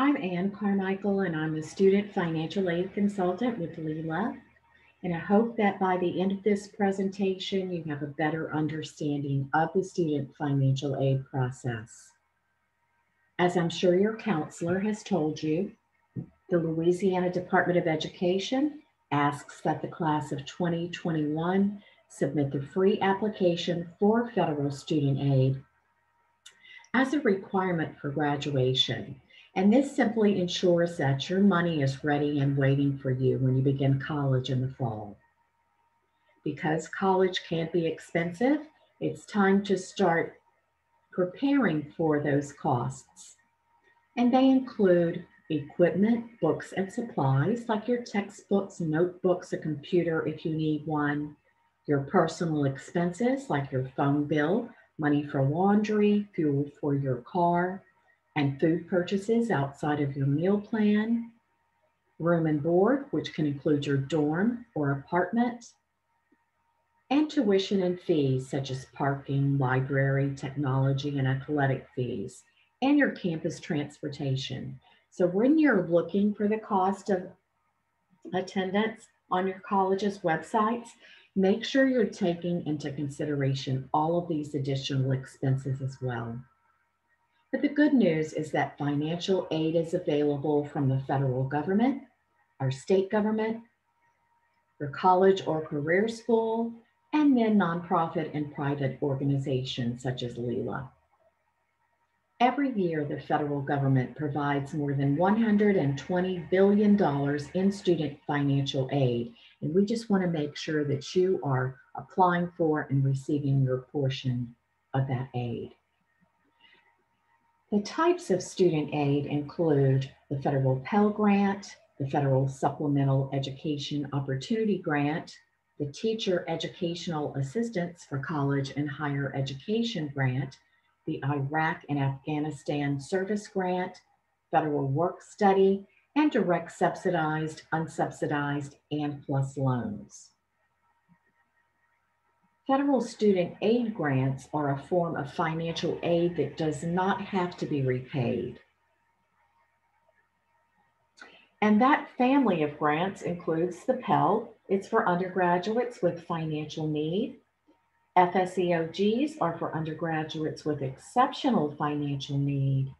I'm Ann Carmichael, and I'm a student financial aid consultant with Leela. And I hope that by the end of this presentation, you have a better understanding of the student financial aid process. As I'm sure your counselor has told you, the Louisiana Department of Education asks that the class of 2021 submit the free application for federal student aid as a requirement for graduation. And this simply ensures that your money is ready and waiting for you when you begin college in the fall. Because college can be expensive, it's time to start preparing for those costs. And they include equipment, books, and supplies like your textbooks, notebooks, a computer if you need one, your personal expenses like your phone bill, money for laundry, fuel for your car, and food purchases outside of your meal plan, room and board, which can include your dorm or apartment, and tuition and fees such as parking, library, technology, and athletic fees, and your campus transportation. So when you're looking for the cost of attendance on your college's websites, make sure you're taking into consideration all of these additional expenses as well. But the good news is that financial aid is available from the federal government, our state government, your college or career school, and then nonprofit and private organizations such as Leela. Every year, the federal government provides more than $120 billion in student financial aid, and we just want to make sure that you are applying for and receiving your portion of that aid. The types of student aid include the federal Pell Grant, the federal Supplemental Education Opportunity Grant, the Teacher Educational Assistance for College and Higher Education Grant, the Iraq and Afghanistan Service Grant, federal work study, and direct subsidized, unsubsidized, and plus loans. Federal student aid grants are a form of financial aid that does not have to be repaid. And that family of grants includes the Pell. It's for undergraduates with financial need. FSEOGs are for undergraduates with exceptional financial need.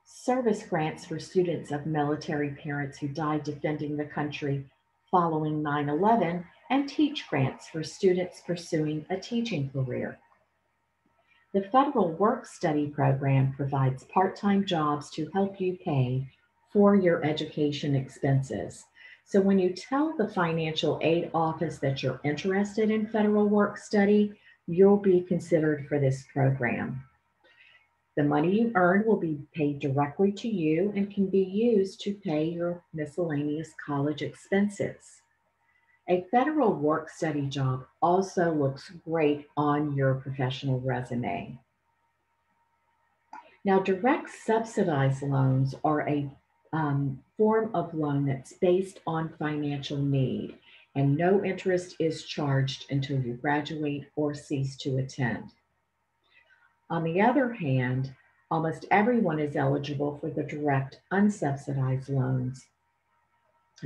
Service grants for students of military parents who died defending the country following 9/11, and teach grants for students pursuing a teaching career. The Federal Work Study Program provides part-time jobs to help you pay for your education expenses. So when you tell the financial aid office that you're interested in federal work study, you'll be considered for this program. The money you earn will be paid directly to you and can be used to pay your miscellaneous college expenses. A federal work study job also looks great on your professional resume. Now, direct subsidized loans are a form of loan that's based on financial need, and no interest is charged until you graduate or cease to attend. On the other hand, almost everyone is eligible for the direct unsubsidized loans.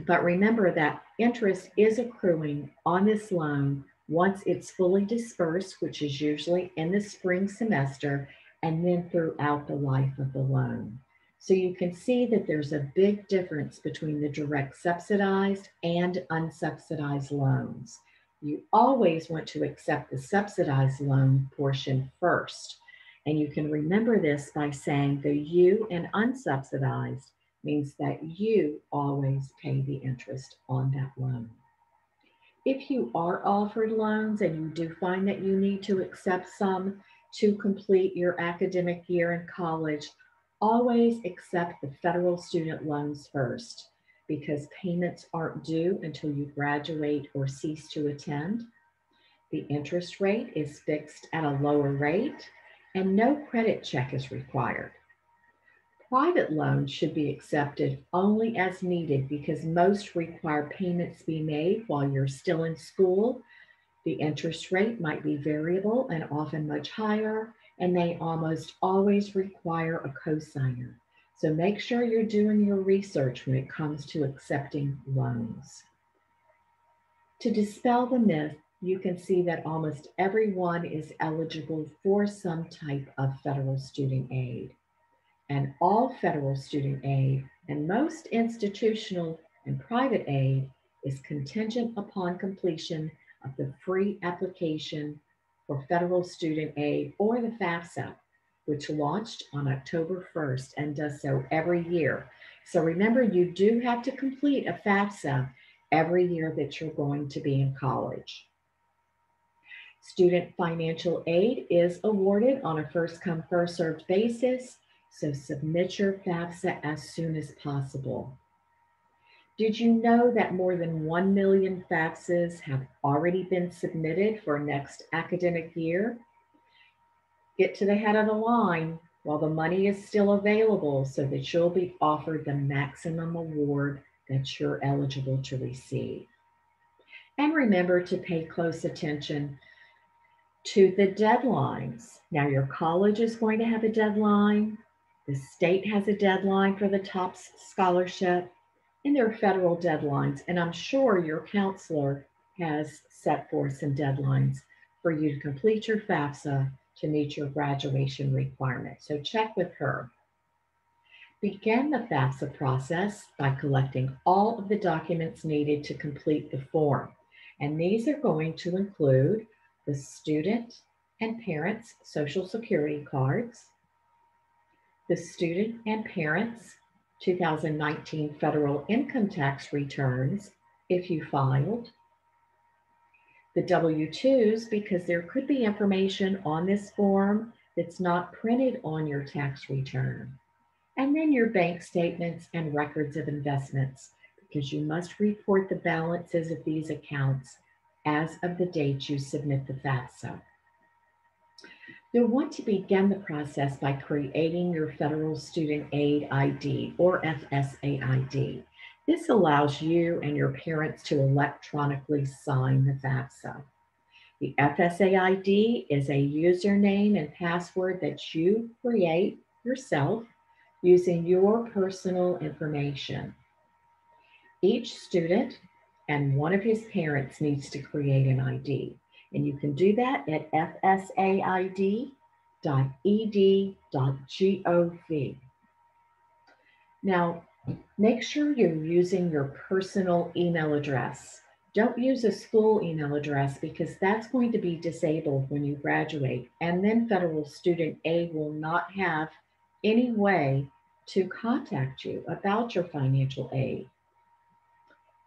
But remember that interest is accruing on this loan once it's fully dispersed, which is usually in the spring semester, and then throughout the life of the loan. So you can see that there's a big difference between the direct subsidized and unsubsidized loans. You always want to accept the subsidized loan portion first. And you can remember this by saying the U in unsubsidized means that you always pay the interest on that loan. If you are offered loans and you do find that you need to accept some to complete your academic year in college, always accept the federal student loans first because payments aren't due until you graduate or cease to attend. The interest rate is fixed at a lower rate and no credit check is required. Private loans should be accepted only as needed because most require payments be made while you're still in school. The interest rate might be variable and often much higher, and they almost always require a cosigner. So make sure you're doing your research when it comes to accepting loans. To dispel the myth, you can see that almost everyone is eligible for some type of federal student aid. And all federal student aid and most institutional and private aid is contingent upon completion of the free application for federal student aid, or the FAFSA, which launched on October 1st and does so every year. So remember, you do have to complete a FAFSA every year that you're going to be in college. Student financial aid is awarded on a first come, first served basis, so submit your FAFSA as soon as possible. Did you know that more than 1 million FAFSAs have already been submitted for next academic year? Get to the head of the line while the money is still available so that you'll be offered the maximum award that you're eligible to receive. And remember to pay close attention to the deadlines. Now, your college is going to have a deadline, the state has a deadline for the TOPS scholarship, and there are federal deadlines. And I'm sure your counselor has set forth some deadlines for you to complete your FAFSA to meet your graduation requirement. So check with her. Begin the FAFSA process by collecting all of the documents needed to complete the form. And these are going to include the student and parents' Social Security cards, the student and parents' 2019 federal income tax returns, if you filed, the W-2s, because there could be information on this form that's not printed on your tax return, and then your bank statements and records of investments, because you must report the balances of these accounts as of the date you submit the FAFSA. You'll want to begin the process by creating your Federal Student Aid ID, or FSA ID. This allows you and your parents to electronically sign the FAFSA. The FSA ID is a username and password that you create yourself using your personal information. Each student and one of his parents needs to create an ID, and you can do that at fsaid.ed.gov. Now, make sure you're using your personal email address. Don't use a school email address, because that's going to be disabled when you graduate, and then Federal Student Aid will not have any way to contact you about your financial aid.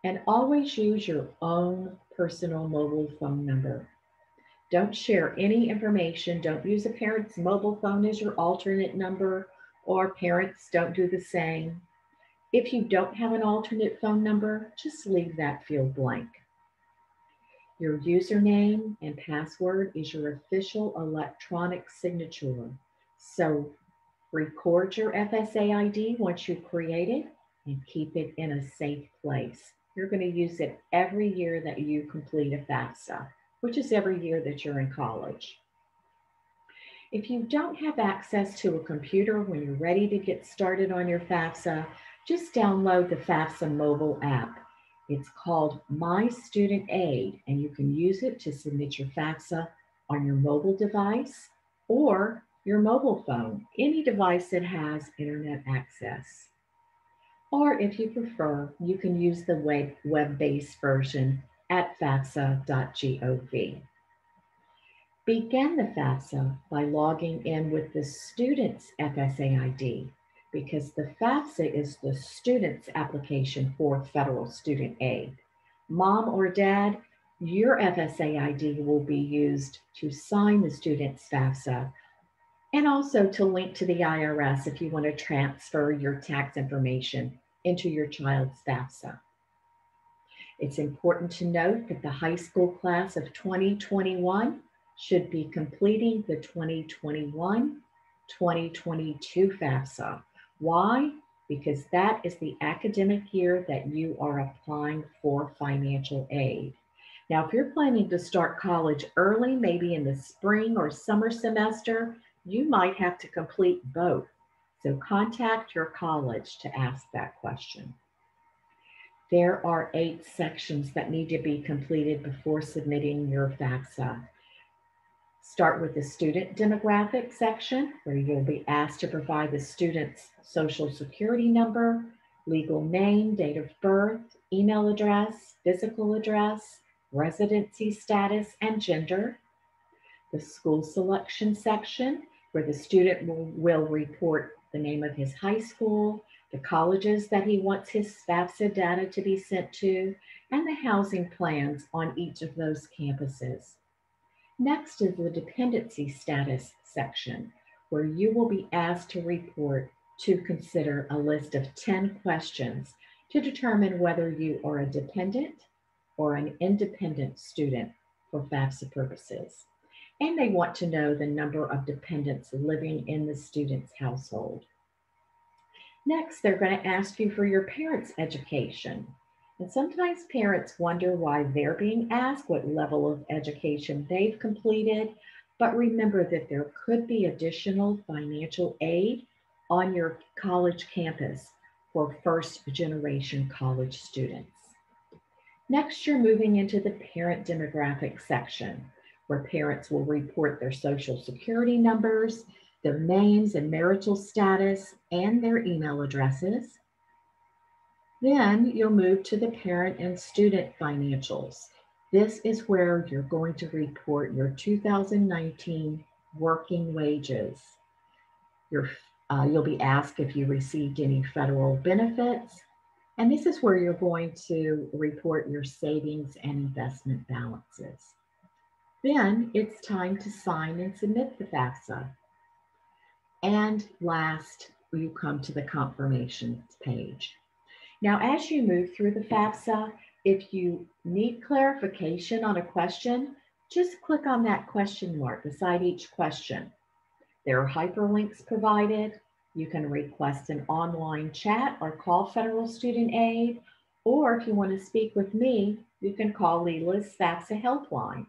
And always use your own personal mobile phone number. Don't share any information. Don't use a parent's mobile phone as your alternate number, or parents don't do the same. If you don't have an alternate phone number, just leave that field blank. Your username and password is your official electronic signature. So record your FSA ID once you create it and keep it in a safe place. You're going to use it every year that you complete a FAFSA, which is every year that you're in college. If you don't have access to a computer when you're ready to get started on your FAFSA, just download the FAFSA mobile app. It's called My Student Aid, and you can use it to submit your FAFSA on your mobile device or your mobile phone, any device that has internet access. Or if you prefer, you can use the web-based version at fafsa.gov. Begin the FAFSA by logging in with the student's FSA ID, because the FAFSA is the student's application for federal student aid. Mom or dad, your FSA ID will be used to sign the student's FAFSA, and also to link to the IRS if you want to transfer your tax information into your child's FAFSA. It's important to note that the high school class of 2021 should be completing the 2021-2022 FAFSA. Why? Because that is the academic year that you are applying for financial aid. Now, if you're planning to start college early, maybe in the spring or summer semester, you might have to complete both. So contact your college to ask that question. There are 8 sections that need to be completed before submitting your FAFSA. Start with the student demographic section, where you'll be asked to provide the student's social security number, legal name, date of birth, email address, physical address, residency status, and gender. The school selection section, where the student will report the name of his high school, the colleges that he wants his FAFSA data to be sent to, and the housing plans on each of those campuses. Next is the dependency status section, where you will be asked to consider a list of 10 questions to determine whether you are a dependent or an independent student for FAFSA purposes. And they want to know the number of dependents living in the student's household. Next, they're going to ask you for your parents' education. And sometimes parents wonder why they're being asked what level of education they've completed, but remember that there could be additional financial aid on your college campus for first-generation college students. Next, you're moving into the parent demographic section, where parents will report their social security numbers, their names and marital status, and their email addresses. Then you'll move to the parent and student financials. This is where you're going to report your 2019 working wages. You'll be asked if you received any federal benefits, and this is where you're going to report your savings and investment balances. Then it's time to sign and submit the FAFSA. And last, you come to the confirmation page. Now, as you move through the FAFSA, if you need clarification on a question, just click on that question mark beside each question. There are hyperlinks provided. You can request an online chat or call Federal Student Aid, or if you want to speak with me, you can call Leela's FAFSA helpline.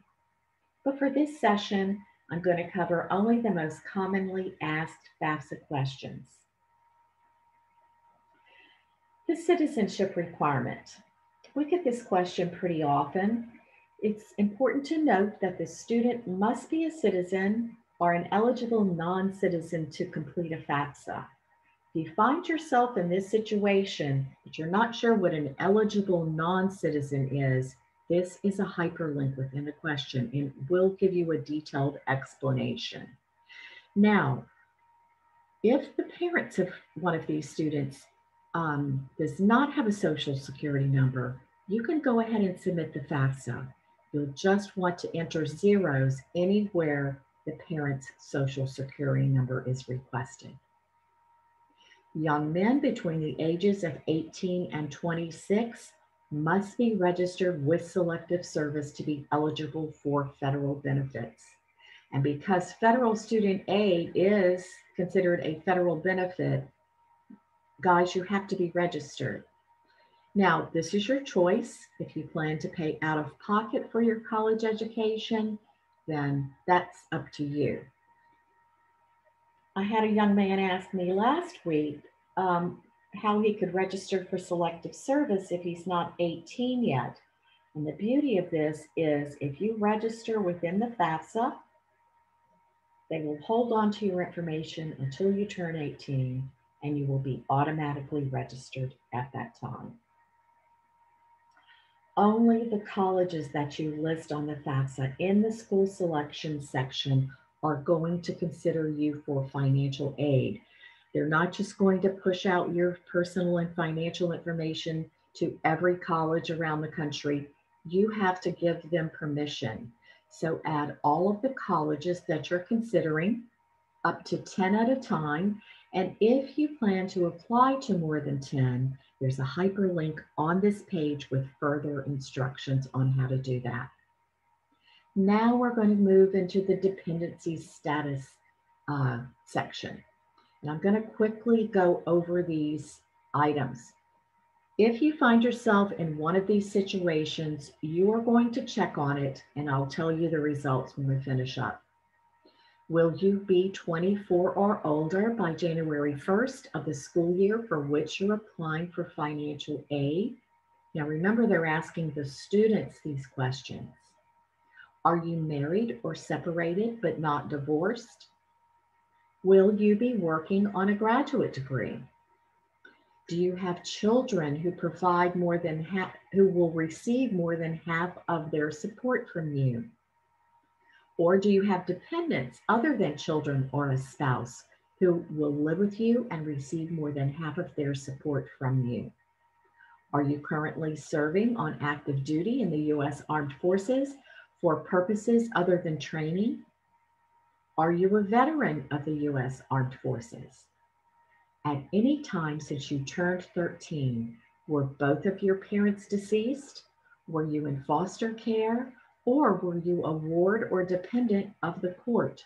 But for this session, I'm going to cover only the most commonly asked FAFSA questions. The citizenship requirement. We get this question pretty often. It's important to note that the student must be a citizen or an eligible non-citizen to complete a FAFSA. If you find yourself in this situation, but you're not sure what an eligible non-citizen is, this is a hyperlink within the question and will give you a detailed explanation. Now, if the parents of one of these students does not have a social security number, you can go ahead and submit the FAFSA. You'll just want to enter zeros anywhere the parent's social security number is requested. Young men between the ages of 18 and 26 must be registered with Selective Service to be eligible for federal benefits. And because federal student aid is considered a federal benefit, guys, you have to be registered. Now, this is your choice. If you plan to pay out of pocket for your college education, then that's up to you. I had a young man ask me last week how he could register for Selective Service if he's not 18 yet. And the beauty of this is if you register within the FAFSA, they will hold on to your information until you turn 18, and you will be automatically registered at that time. Only the colleges that you list on the FAFSA in the school selection section are going to consider you for financial aid. They're not just going to push out your personal and financial information to every college around the country. You have to give them permission. So add all of the colleges that you're considering, up to 10 at a time. And if you plan to apply to more than 10, there's a hyperlink on this page with further instructions on how to do that. Now we're going to move into the dependency status section. And I'm going to quickly go over these items. If you find yourself in one of these situations, you are going to check on it, and I'll tell you the results when we finish up. Will you be 24 or older by January 1st of the school year for which you're applying for financial aid? Now remember, they're asking the students these questions. Are you married or separated but not divorced? Will you be working on a graduate degree? Do you have children who provide more than half, who will receive more than half of their support from you? Or do you have dependents other than children or a spouse who will live with you and receive more than half of their support from you? Are you currently serving on active duty in the U.S. Armed Forces for purposes other than training? Are you a veteran of the U.S. Armed Forces? At any time since you turned 13, were both of your parents deceased? Were you in foster care? Or were you a ward or dependent of the court?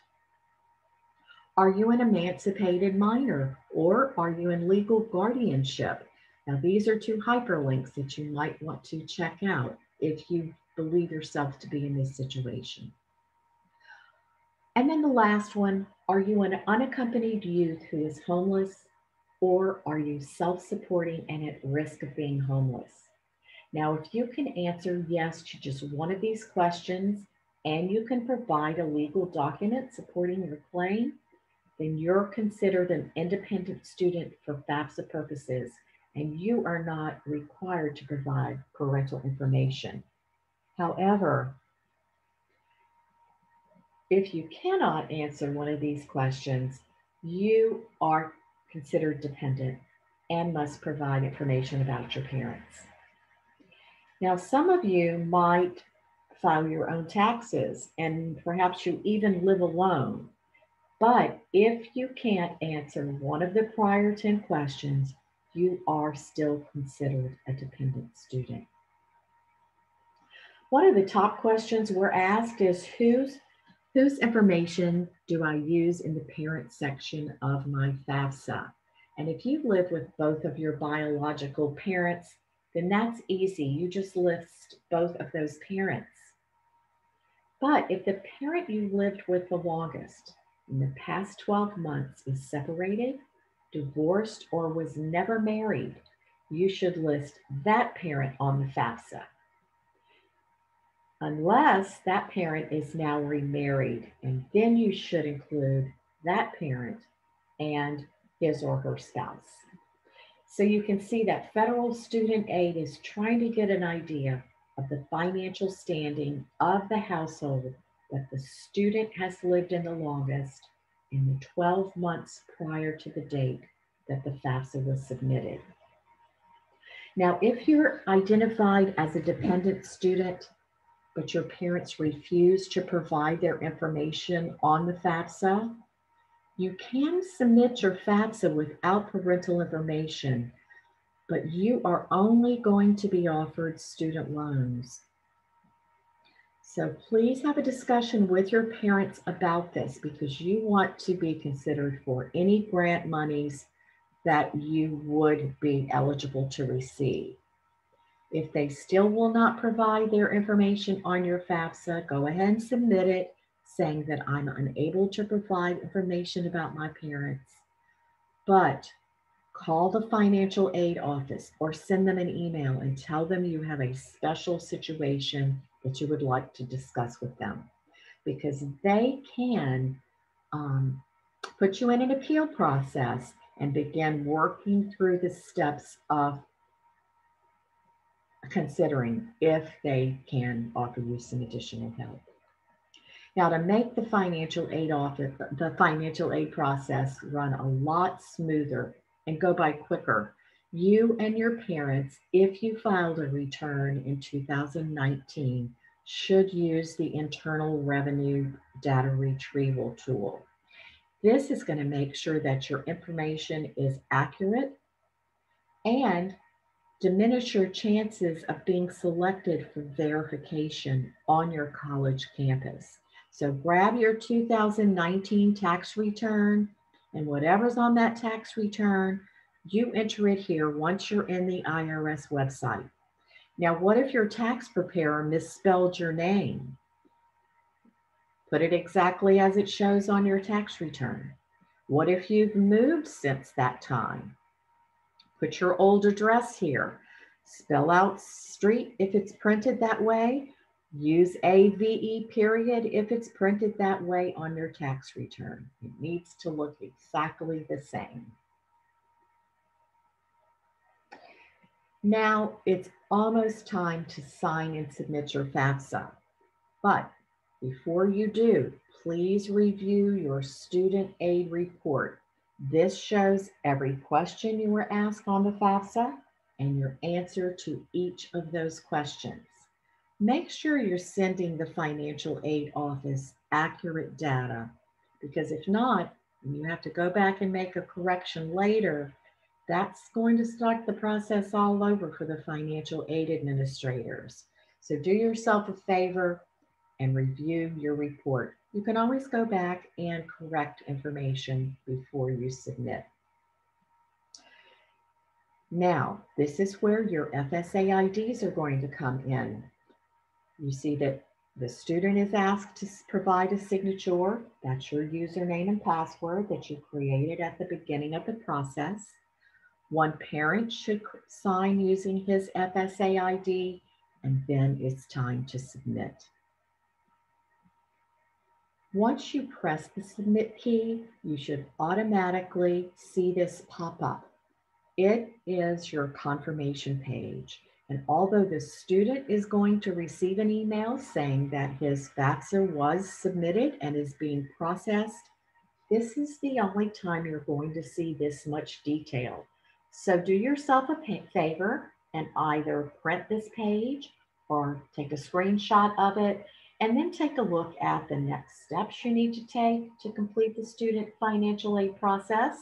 Are you an emancipated minor, or are you in legal guardianship? Now, these are two hyperlinks that you might want to check out if you believe yourself to be in this situation. And then the last one, are you an unaccompanied youth who is homeless, or are you self-supporting and at risk of being homeless? Now, if you can answer yes to just one of these questions and you can provide a legal document supporting your claim, then you're considered an independent student for FAFSA purposes, and you are not required to provide parental information. However, if you cannot answer one of these questions, you are considered dependent and must provide information about your parents. Now, some of you might file your own taxes and perhaps you even live alone. But if you can't answer one of the prior 10 questions, you are still considered a dependent student. One of the top questions we're asked is whose information do I use in the parent section of my FAFSA? And if you live with both of your biological parents, then that's easy. You just list both of those parents. But if the parent you lived with the longest in the past 12 months is separated, divorced, or was never married, you should list that parent on the FAFSA. Unless that parent is now remarried, and then you should include that parent and his or her spouse. So you can see that federal student aid is trying to get an idea of the financial standing of the household that the student has lived in the longest in the 12 months prior to the date that the FAFSA was submitted. Now, if you're identified as a dependent student, but your parents refuse to provide their information on the FAFSA, you can submit your FAFSA without parental information, but you are only going to be offered student loans. So please have a discussion with your parents about this because you want to be considered for any grant monies that you would be eligible to receive. If they still will not provide their information on your FAFSA, go ahead and submit it saying that I'm unable to provide information about my parents, but call the financial aid office or send them an email and tell them you have a special situation that you would like to discuss with them, because they can put you in an appeal process and begin working through the steps of considering if they can offer you some additional help. Now, to make the financial aid process run a lot smoother and go by quicker, you and your parents, if you filed a return in 2019, should use the Internal Revenue Data Retrieval tool. This is going to make sure that your information is accurate and diminish your chances of being selected for verification on your college campus. So grab your 2019 tax return, and whatever's on that tax return, you enter it here once you're in the IRS website. Now, what if your tax preparer misspelled your name? Put it exactly as it shows on your tax return. What if you've moved since that time? Put your old address here. Spell out street if it's printed that way. Use AVE period if it's printed that way on your tax return. It needs to look exactly the same. Now it's almost time to sign and submit your FAFSA. But before you do, please review your student aid report. This shows every question you were asked on the FAFSA and your answer to each of those questions. Make sure you're sending the financial aid office accurate data, because if not, and you have to go back and make a correction later, that's going to start the process all over for the financial aid administrators. So do yourself a favor and review your report. You can always go back and correct information before you submit. Now, this is where your FSA IDs are going to come in. You see that the student is asked to provide a signature. That's your username and password that you created at the beginning of the process. One parent should sign using his FSA ID, and then it's time to submit. Once you press the submit key, you should automatically see this pop up. It is your confirmation page. And although the student is going to receive an email saying that his FAFSA was submitted and is being processed, this is the only time you're going to see this much detail. So do yourself a favor and either print this page or take a screenshot of it, and then take a look at the next steps you need to take to complete the student financial aid process.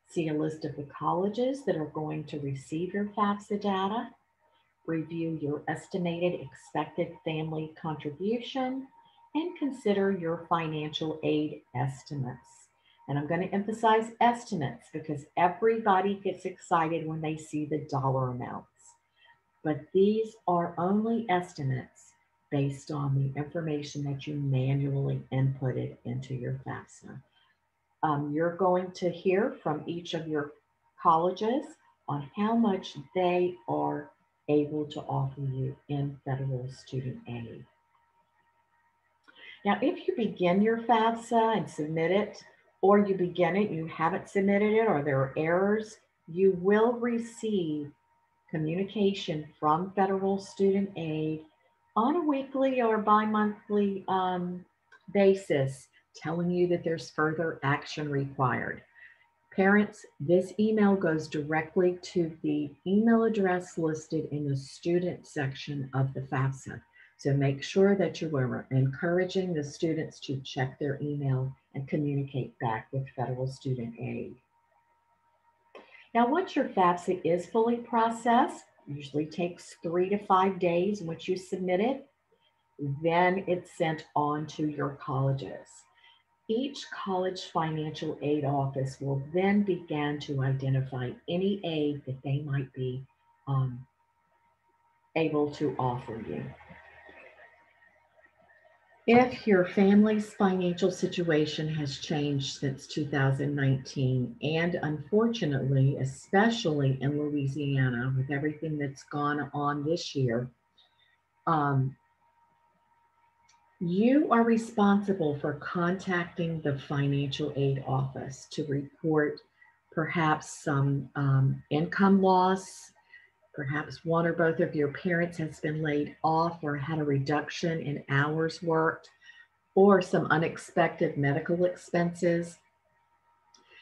See a list of the colleges that are going to receive your FAFSA data. Review your estimated expected family contribution, and consider your financial aid estimates. And I'm going to emphasize estimates because everybody gets excited when they see the dollar amounts. But these are only estimates based on the information that you manually inputted into your FAFSA. You're going to hear from each of your colleges on how much they are able to offer you in federal student aid. Now, if you begin your FAFSA and submit it, or you begin it, you haven't submitted it, or there are errors, you will receive communication from federal student aid on a weekly or bi-monthly basis, telling you that there's further action required. Parents, this email goes directly to the email address listed in the student section of the FAFSA. So make sure that you are encouraging the students to check their email and communicate back with federal student aid. Now, once your FAFSA is fully processed, usually takes 3 to 5 days once you submit it, then it's sent on to your colleges. Each college financial aid office will then begin to identify any aid that they might be able to offer you. If your family's financial situation has changed since 2019, and unfortunately, especially in Louisiana, with everything that's gone on this year, you are responsible for contacting the financial aid office to report perhaps some income loss, perhaps one or both of your parents has been laid off or had a reduction in hours worked, or some unexpected medical expenses,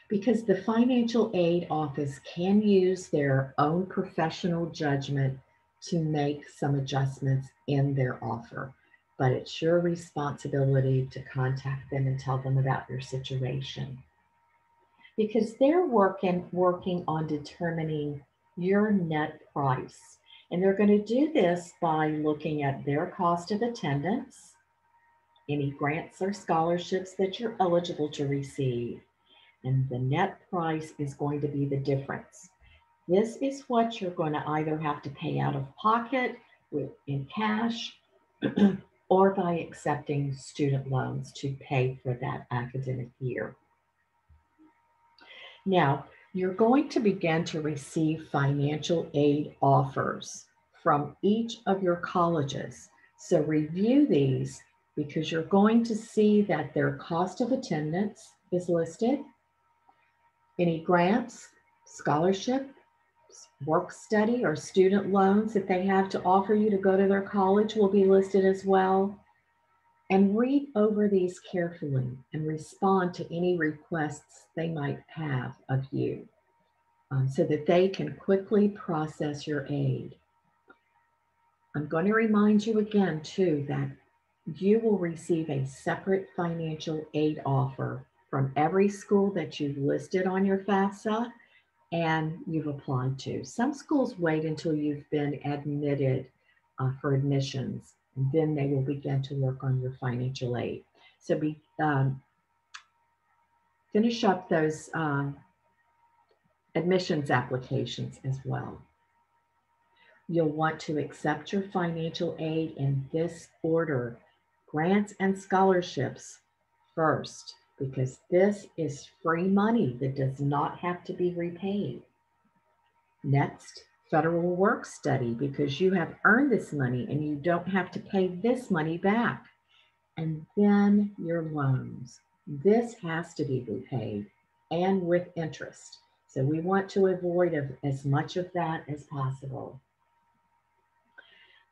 because the financial aid office can use their own professional judgment to make some adjustments in their offer. But it's your responsibility to contact them and tell them about your situation, because they're working on determining your net price. And they're going to do this by looking at their cost of attendance, any grants or scholarships that you're eligible to receive, and the net price is going to be the difference. This is what you're going to either have to pay out of pocket in cash or by accepting student loans to pay for that academic year. Now, you're going to begin to receive financial aid offers from each of your colleges. So review these because you're going to see that their cost of attendance is listed. Any grants, scholarship, work study, or student loans that they have to offer you to go to their college will be listed as well. And read over these carefully and respond to any requests they might have of you so that they can quickly process your aid. I'm going to remind you again, too, that you will receive a separate financial aid offer from every school that you've listed on your FAFSA and you've applied to. Some schools wait until you've been admitted for admissions, and then they will begin to work on your financial aid. So finish up those admissions applications as well. You'll want to accept your financial aid in this order: grants and scholarships first, because this is free money that does not have to be repaid. Next, federal work study, because you have earned this money and you don't have to pay this money back. And then your loans. This has to be repaid and with interest. So we want to avoid as much of that as possible.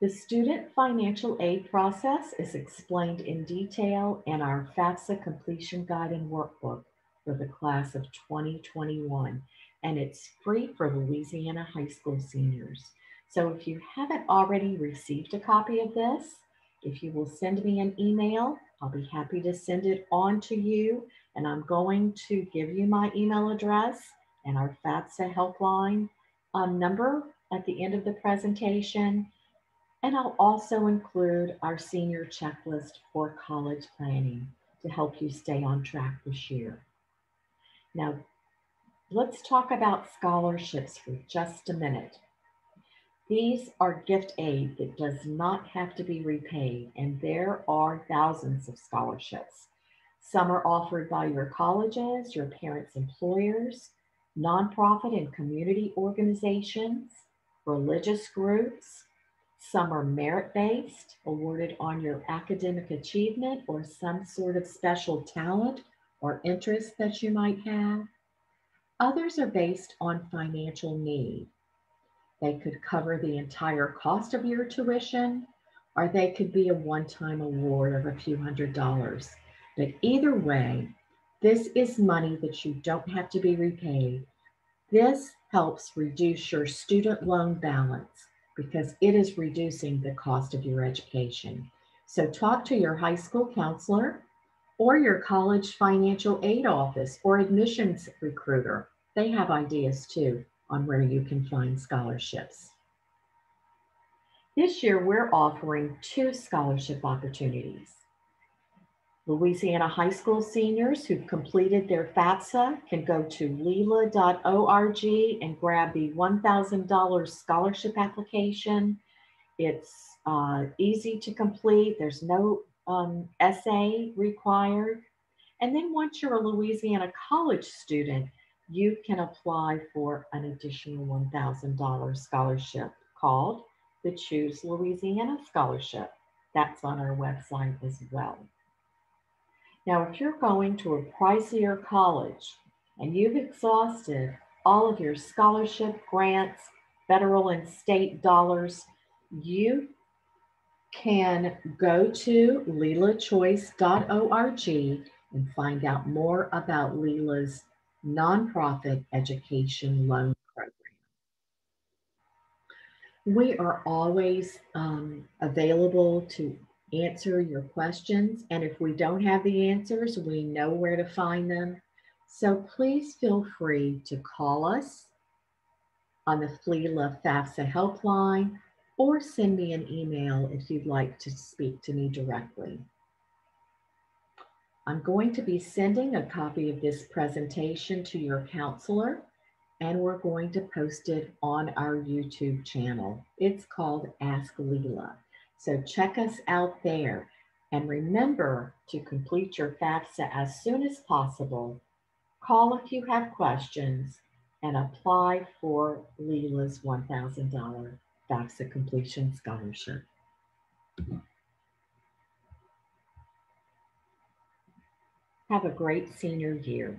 The student financial aid process is explained in detail in our FAFSA completion guide and workbook for the class of 2021, and it's free for Louisiana high school seniors. So if you haven't already received a copy of this, if you will send me an email, I'll be happy to send it on to you, and I'm going to give you my email address and our FAFSA helpline number at the end of the presentation. And I'll also include our senior checklist for college planning to help you stay on track this year. Now, let's talk about scholarships for just a minute. These are gift aid that does not have to be repaid, and there are thousands of scholarships. Some are offered by your colleges, your parents' employers, nonprofit and community organizations, religious groups. Some are merit-based, awarded on your academic achievement or some sort of special talent or interest that you might have. Others are based on financial need. They could cover the entire cost of your tuition, or they could be a one-time award of a few $100s. But either way, this is money that you don't have to be repaid. This helps reduce your student loan balance because it is reducing the cost of your education. So talk to your high school counselor or your college financial aid office or admissions recruiter. They have ideas too on where you can find scholarships. This year, we're offering 2 scholarship opportunities. Louisiana high school seniors who've completed their FAFSA can go to lila.org and grab the $1,000 scholarship application. It's easy to complete. There's no essay required. And then once you're a Louisiana college student, you can apply for an additional $1,000 scholarship called the Choose Louisiana Scholarship. That's on our website as well. Now, if you're going to a pricier college and you've exhausted all of your scholarship, grants, federal and state dollars, you can go to lilachoice.org and find out more about Lila's nonprofit education loan program. We are always available to answer your questions, and if we don't have the answers, we know where to find them. So please feel free to call us on the FLELA FAFSA helpline or send me an email if you'd like to speak to me directly. I'm going to be sending a copy of this presentation to your counselor, and we're going to post it on our YouTube channel. It's called Ask Lila. So check us out there. And remember to complete your FAFSA as soon as possible. Call if you have questions and apply for Leela's $1,000 FAFSA completion scholarship. Have a great senior year.